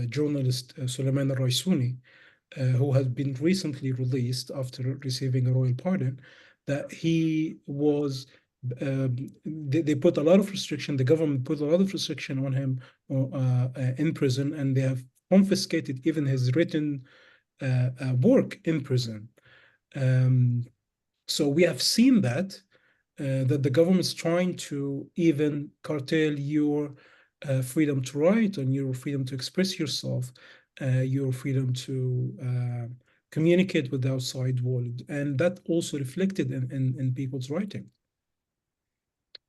[SPEAKER 4] journalist Suleiman al-Raisuni, who has been recently released after receiving a royal pardon, that he was they put a lot of restriction. The government put a lot of restriction on him in prison, and they have confiscated even his written work in prison. So we have seen that the government is trying to even curtail your freedom to write and your freedom to express yourself, your freedom to communicate with the outside world, and that also reflected in people's writing.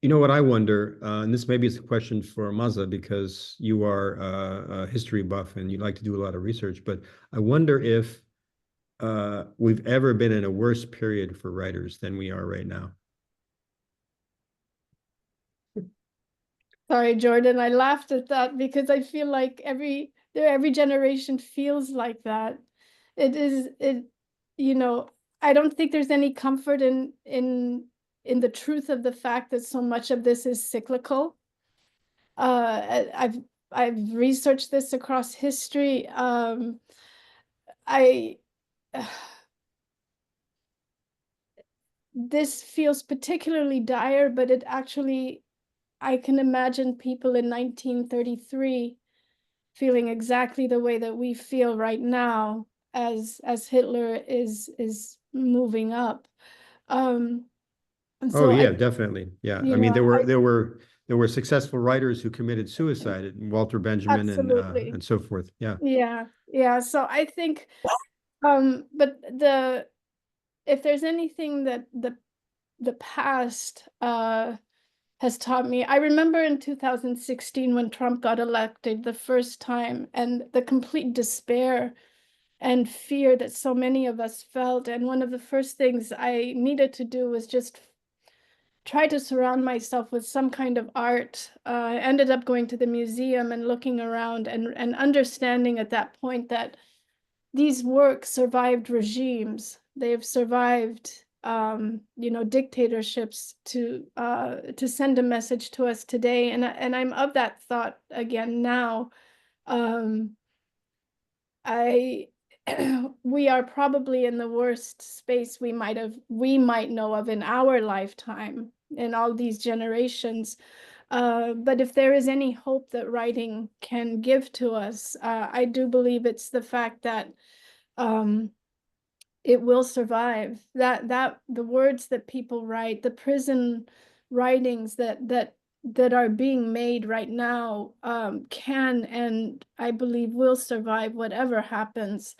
[SPEAKER 1] You know what I wonder, and this maybe is a question for Maaza because you are a history buff and you like to do a lot of research, but I wonder if we've ever been in a worse period for writers than we are right now.
[SPEAKER 2] Sorry, Jordan, I laughed at that because I feel like every generation feels like that. You know, I don't think there's any comfort in the truth of the fact that so much of this is cyclical. I've researched this across history. This feels particularly dire, but it actually, I can imagine people in 1933 feeling exactly the way that we feel right now as Hitler is moving up. And
[SPEAKER 1] Oh
[SPEAKER 2] so
[SPEAKER 1] yeah, definitely. Yeah. I mean,
[SPEAKER 2] yeah,
[SPEAKER 1] there were successful writers who committed suicide, Walter Benjamin
[SPEAKER 2] absolutely.
[SPEAKER 1] and so forth. Yeah.
[SPEAKER 2] Yeah. So I think, but if there's anything that the past has taught me, I remember in 2016 when Trump got elected the first time, and the complete despair and fear that so many of us felt. And one of the first things I needed to do was just try to surround myself with some kind of art. I ended up going to the museum and looking around and understanding at that point that these works survived regimes. They've survived, dictatorships to send a message to us today. And I'm of that thought again now. We are probably in the worst space we might know of in our lifetime, in all these generations. But if there is any hope that writing can give to us, I do believe it's the fact that it will survive. That the words that people write, the prison writings that are being made right now, can, and I believe will survive whatever happens.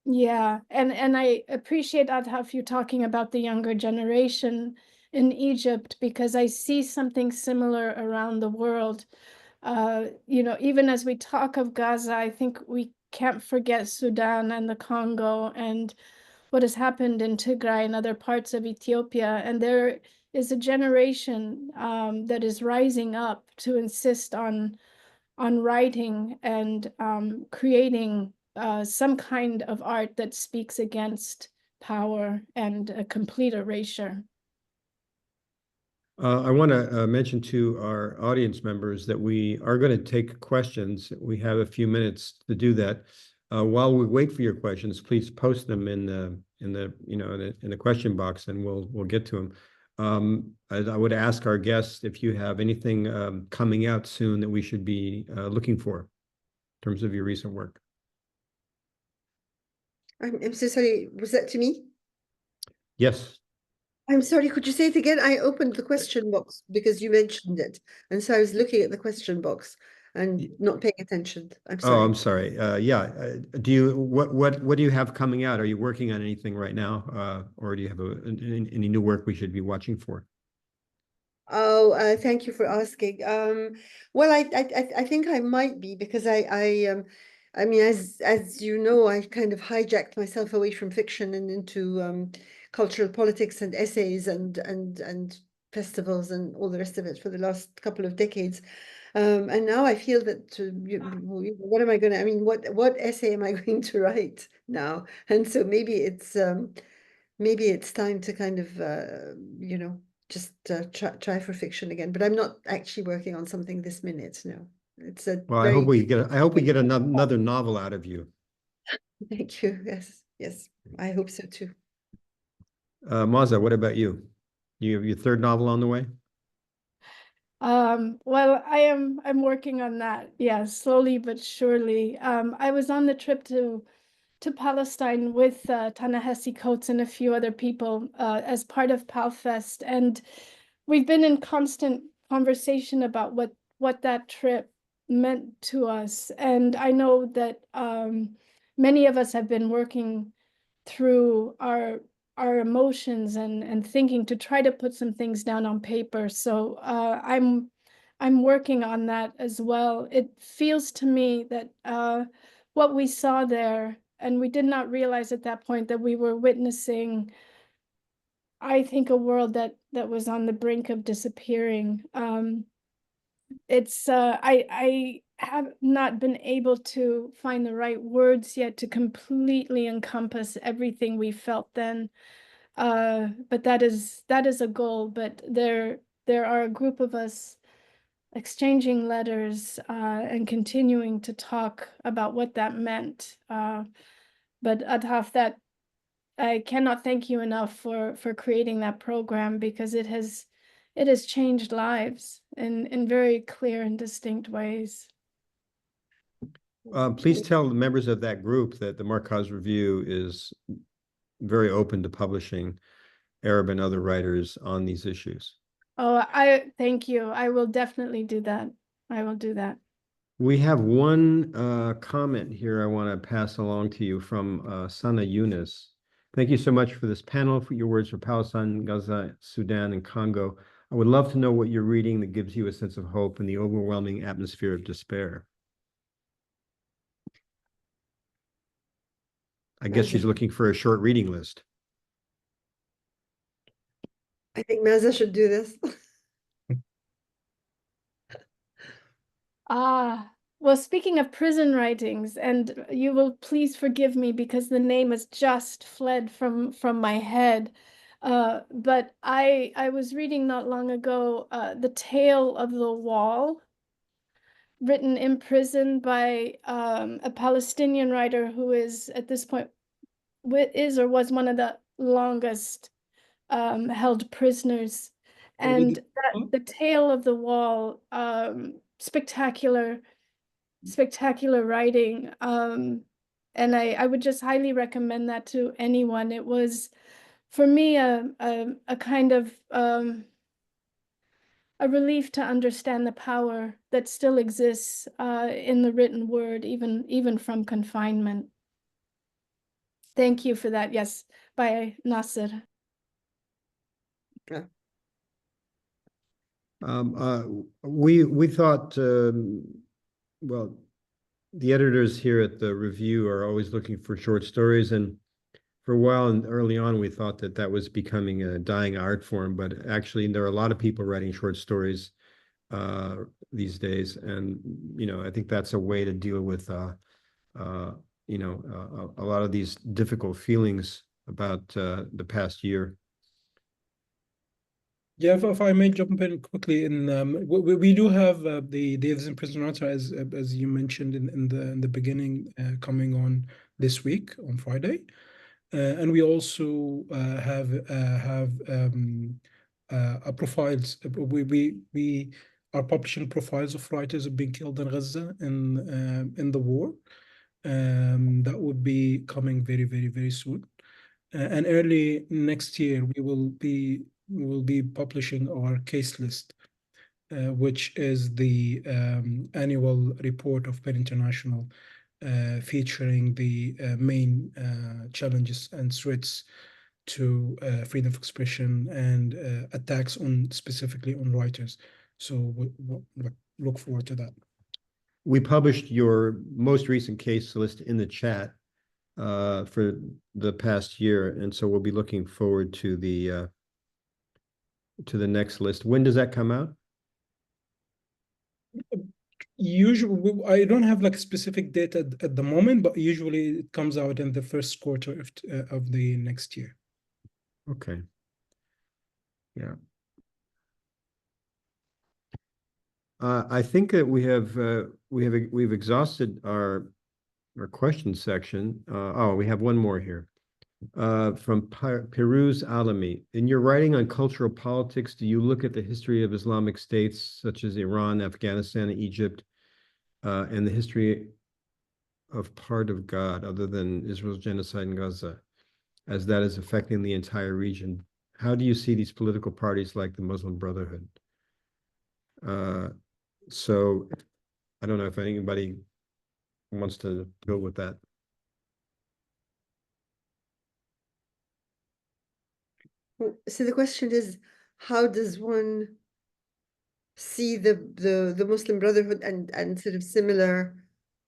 [SPEAKER 2] Yeah, and I appreciate Ahdaf you talking about the younger generation in Egypt, because I see something similar around the world. Even as we talk of Gaza, I think we can't forget Sudan and the Congo and what has happened in Tigray and other parts of Ethiopia. And there is a generation that is rising up to insist on writing and creating some kind of art that speaks against power and a complete erasure.
[SPEAKER 1] I want to mention to our audience members that we are going to take questions. We have a few minutes to do that. While we wait for your questions, please post them in the question box, and we'll get to them. I would ask our guests if you have anything coming out soon that we should be looking for in terms of your recent work.
[SPEAKER 3] I'm so sorry. Was that to me?
[SPEAKER 1] Yes.
[SPEAKER 3] I'm sorry, could you say it again? I opened the question box because you mentioned it. And so I was looking at the question box and not paying attention. I'm
[SPEAKER 1] Oh,
[SPEAKER 3] sorry.
[SPEAKER 1] I'm sorry. Yeah. What do you have coming out? Are you working on anything right now? Or do you have any new work we should be watching for?
[SPEAKER 3] Oh, thank you for asking. Well, I think I might be, because I mean, as you know, I kind of hijacked myself away from fiction and into cultural politics and essays and festivals and all the rest of it for the last couple of decades. And now I feel that what am I going to? I mean, what essay am I going to write now? And so maybe it's time to kind of just try for fiction again. But I'm not actually working on something this minute. No, it's a
[SPEAKER 1] Well,
[SPEAKER 3] very
[SPEAKER 1] I hope we get another novel out of you.
[SPEAKER 3] thank you. Yes, I hope so too.
[SPEAKER 1] Maaza, what about you? You have your third novel on the way?
[SPEAKER 2] Well, I'm working on that. Yeah, slowly but surely. I was on the trip to Palestine with Ta-Nehisi Coates and a few other people as part of PalFest, and we've been in constant conversation about what that trip meant to us. And I know that many of us have been working through our emotions and thinking to try to put some things down on paper. So I'm working on that as well. It feels to me that what we saw there, and we did not realize at that point that we were witnessing, I think, a world that was on the brink of disappearing. I have not been able to find the right words yet to completely encompass everything we felt then. But that is a goal. But there are a group of us exchanging letters and continuing to talk about what that meant. But Ahdaf, that I cannot thank you enough for creating that program, because it has changed lives in very clear and distinct ways.
[SPEAKER 1] Please tell the members of that group that the Markaz Review is very open to publishing Arab and other writers on these issues.
[SPEAKER 2] Oh, I thank you. I will definitely do that. I will do that.
[SPEAKER 1] We have one comment here I want to pass along to you from Sana Yunus. Thank you so much for this panel, for your words for Palestine, Gaza, Sudan, and Congo. I would love to know what you're reading that gives you a sense of hope in the overwhelming atmosphere of despair. I guess she's looking for a short reading list.
[SPEAKER 3] I think Maaza should do this.
[SPEAKER 2] Well, speaking of prison writings, and you will please forgive me because the name has just fled from my head. But I was reading not long ago The Tale of the Wall, written in prison by a Palestinian writer who is at this point is or was one of the longest held prisoners. And The Tale of the Wall, spectacular writing. And I would just highly recommend that to anyone. It was, for me, a kind of a relief to understand the power that still exists in the written word, even from confinement. Thank you for that. Yes, by Nasser.
[SPEAKER 3] Yeah.
[SPEAKER 1] We thought, well, the editors here at the review are always looking for short stories, and for a while and early on, we thought that that was becoming a dying art form, but actually there are a lot of people writing short stories these days, and I think that's a way to deal with a lot of these difficult feelings about the past year.
[SPEAKER 4] Yeah, if I may jump in quickly, we do have the Davis Imprisoned Writer, as you mentioned in the beginning, coming on this week on Friday, and we also have profiles. We are publishing profiles of writers who have been killed in Gaza in the war. That would be coming very, very, very soon, and early next year we will be publishing our case list, which is the annual report of PEN International, featuring the main challenges and threats to freedom of expression and attacks specifically on writers. So we'll look forward to that.
[SPEAKER 1] We published your most recent case list in the chat for the past year, and so we'll be looking forward to the next list. When does that come out?
[SPEAKER 4] Usually, I don't have like a specific date at the moment, but usually it comes out in the first quarter of the next year.
[SPEAKER 1] Okay. Yeah. I think that we've exhausted our question section. Oh, we have one more here. From Peru's Alami. In your writing on cultural politics, do you look at the history of Islamic states such as Iran, Afghanistan, and Egypt, and the history of part of God other than Israel's genocide in Gaza, as that is affecting the entire region? How do you see these political parties like the Muslim Brotherhood? So I don't know if anybody wants to go with that.
[SPEAKER 3] So the question is, how does one see the Muslim Brotherhood and sort of similar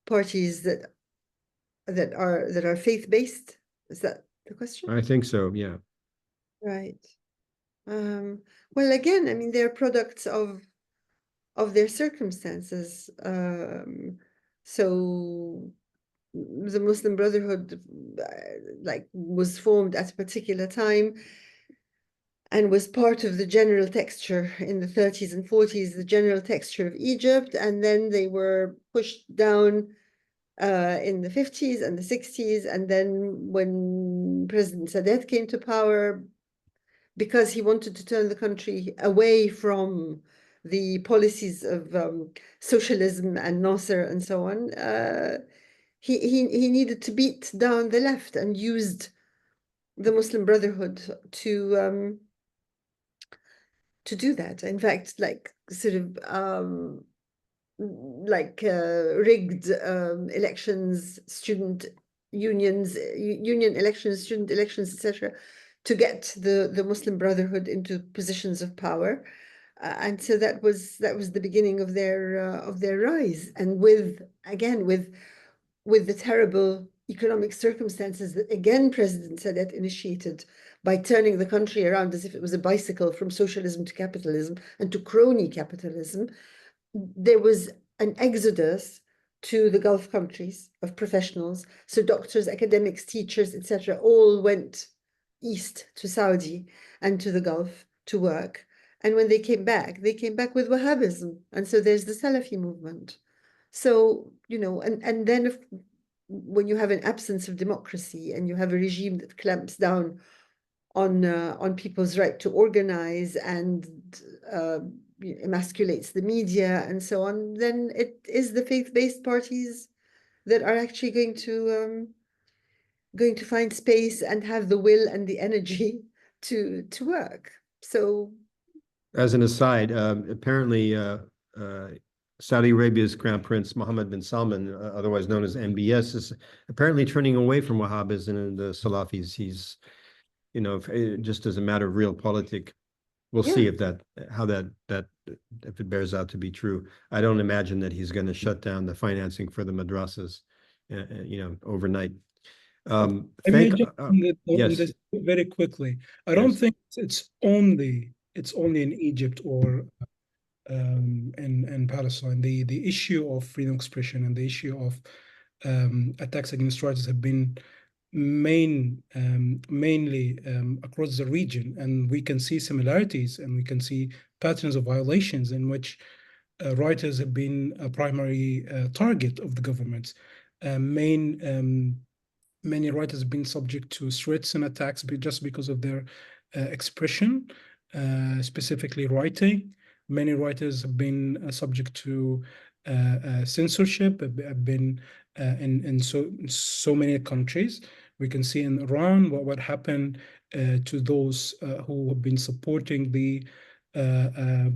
[SPEAKER 3] parties that are faith-based? Is that the question?
[SPEAKER 1] I think so, yeah.
[SPEAKER 3] Right. Well, again, I mean, they're products of their circumstances. So the Muslim Brotherhood, like, was formed at a particular time and was part of the general texture in the 30s and 40s, the general texture of Egypt, and then they were pushed down in the 50s and the 60s, and then when President Sadat came to power, because he wanted to turn the country away from the policies of socialism and Nasser and so on, he needed to beat down the left and used the Muslim Brotherhood to do that. In fact, like sort of rigged elections, student unions, union elections, student elections, etc., to get the Muslim Brotherhood into positions of power. And so that was the beginning of their rise. And with the terrible economic circumstances that again President Sadat initiated by turning the country around as if it was a bicycle from socialism to capitalism and to crony capitalism, there was an exodus to the Gulf countries of professionals. So doctors, academics, teachers, etc., all went east to Saudi and to the Gulf to work. And when they came back with Wahhabism. And so there's the Salafi movement. So, and then when you have an absence of democracy and you have a regime that clamps down on people's right to organize and emasculates the media and so on, then it is the faith-based parties that are actually going to find space and have the will and the energy to work. So,
[SPEAKER 1] as an aside, apparently Saudi Arabia's Crown Prince Mohammed bin Salman, otherwise known as MBS, is apparently turning away from Wahhabism and the Salafis. He's, just as a matter of real politic, we'll see if if it bears out to be true. I don't imagine that he's going to shut down the financing for the madrasas, overnight.
[SPEAKER 4] Yes. This very quickly. I don't think it's only in Egypt or in Palestine. The issue of freedom of expression and the issue of attacks against writers have been mainly across the region, and we can see similarities and we can see patterns of violations in which writers have been a primary target of the government. Many writers have been subject to threats and attacks just because of their expression, specifically writing. Many writers have been subject to censorship, have been in so many countries. We can see in Iran what happened to those who have been supporting the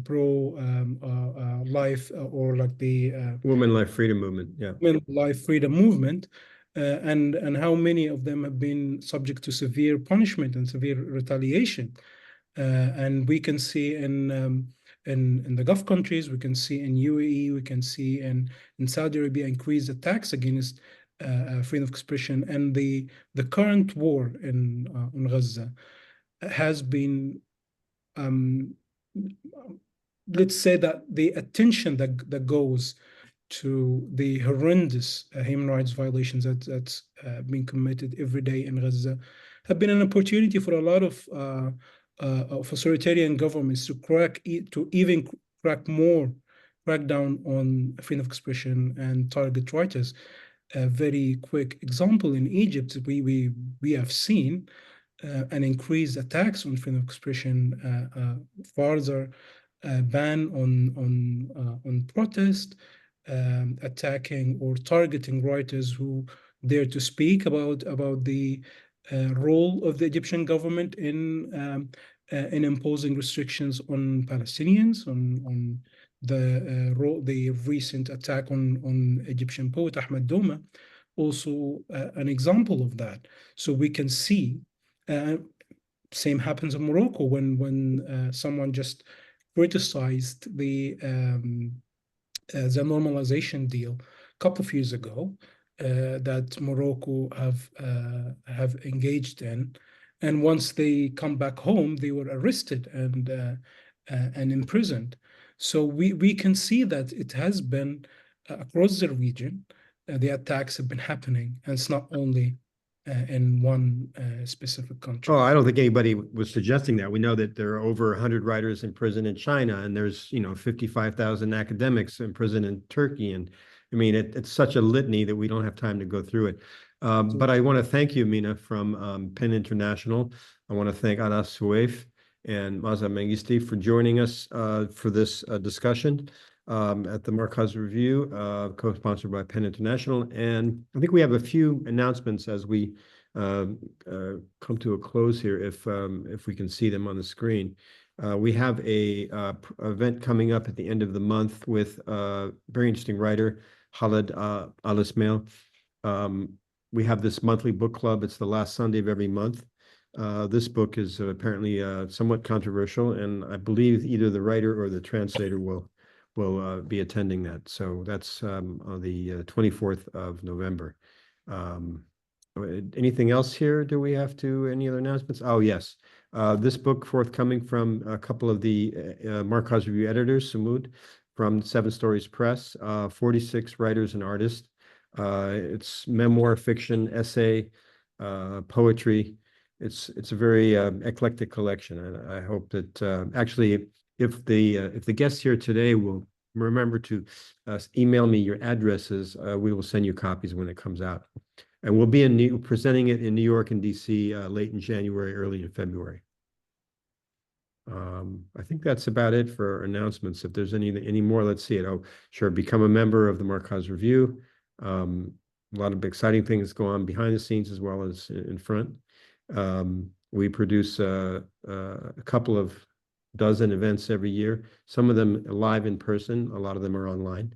[SPEAKER 4] pro-life or like the
[SPEAKER 1] Women Life Freedom Movement,
[SPEAKER 4] Women Life Freedom Movement, and how many of them have been subject to severe punishment and severe retaliation. And we can see in the Gulf countries, we can see in UAE, we can see in Saudi Arabia increased attacks against freedom of expression. And the current war in Gaza has been, let's say that the attention that goes to the horrendous human rights violations that's being committed every day in Gaza have been an opportunity for a lot of authoritarian governments to crack down on freedom of expression and target writers. a very quick example, in Egypt, we have seen an increased attacks on freedom of expression, further ban on protest, attacking or targeting writers who dare to speak about the role of the Egyptian government in imposing restrictions on Palestinians, on the recent attack on Egyptian poet Ahmed Doma, also an example of that. So we can see, same happens in Morocco when someone just criticized the normalization deal a couple of years ago that Morocco have engaged in, and once they come back home, they were arrested and imprisoned. So we can see that it has been across the region. The attacks have been happening, and it's not only in one specific country.
[SPEAKER 1] Oh, I don't think anybody was suggesting that. We know that there are over 100 writers in prison in China, and there's 55,000 academics in prison in Turkey, and I mean it's such a litany that we don't have time to go through it. But I want to thank you, Mina, from PEN International. I want to thank Alaa Soueif and Maaza Mengiste for joining us for this discussion at the Markaz Review, co-sponsored by PEN International. And I think we have a few announcements as we come to a close here, if we can see them on the screen. We have a event coming up at the end of the month with a very interesting writer, Khaled Al-Ismail. We have this monthly book club. It's the last Sunday of every month. This book is apparently somewhat controversial, and I believe either the writer or the translator will be attending that. So that's on the 24th of November. Anything else here? Do we have any other announcements? Oh, yes. This book forthcoming from a couple of the Markaz Review editors, Samud, from 7 Stories Press, 46 writers and artists. It's memoir, fiction, essay, poetry. It's a very eclectic collection, and I hope that actually, if the guests here today will remember to email me your addresses, we will send you copies when it comes out. And we'll be presenting it in New York and DC late in January, early in February. I think that's about it for announcements. If there's any more, let's see it. Oh, sure. Become a member of the Markaz Review. A lot of exciting things go on behind the scenes as well as in front. We produce a couple of dozen events every year, some of them live in person, a lot of them are online.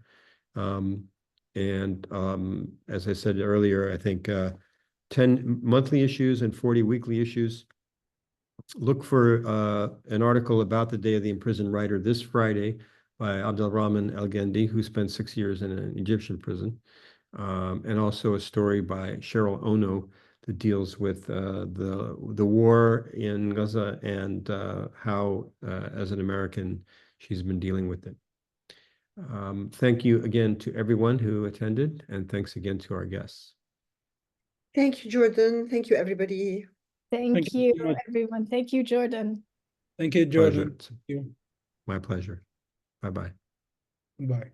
[SPEAKER 1] As I said earlier, I think 10 monthly issues and 40 weekly issues. Look for an article about the Day of the Imprisoned Writer this Friday by Abdelrahman El-Gendi, who spent 6 years in an Egyptian prison, and also a story by Cheryl Ono that deals with the war in Gaza and how, as an American, she's been dealing with it. Thank you again to everyone who attended, and thanks again to our guests.
[SPEAKER 3] Thank you, Jordan. Thank you, everybody.
[SPEAKER 2] Thank you, everyone. Thank you, Jordan.
[SPEAKER 4] Thank you, Jordan.
[SPEAKER 1] Pleasure. My pleasure. Bye-bye.
[SPEAKER 4] Bye.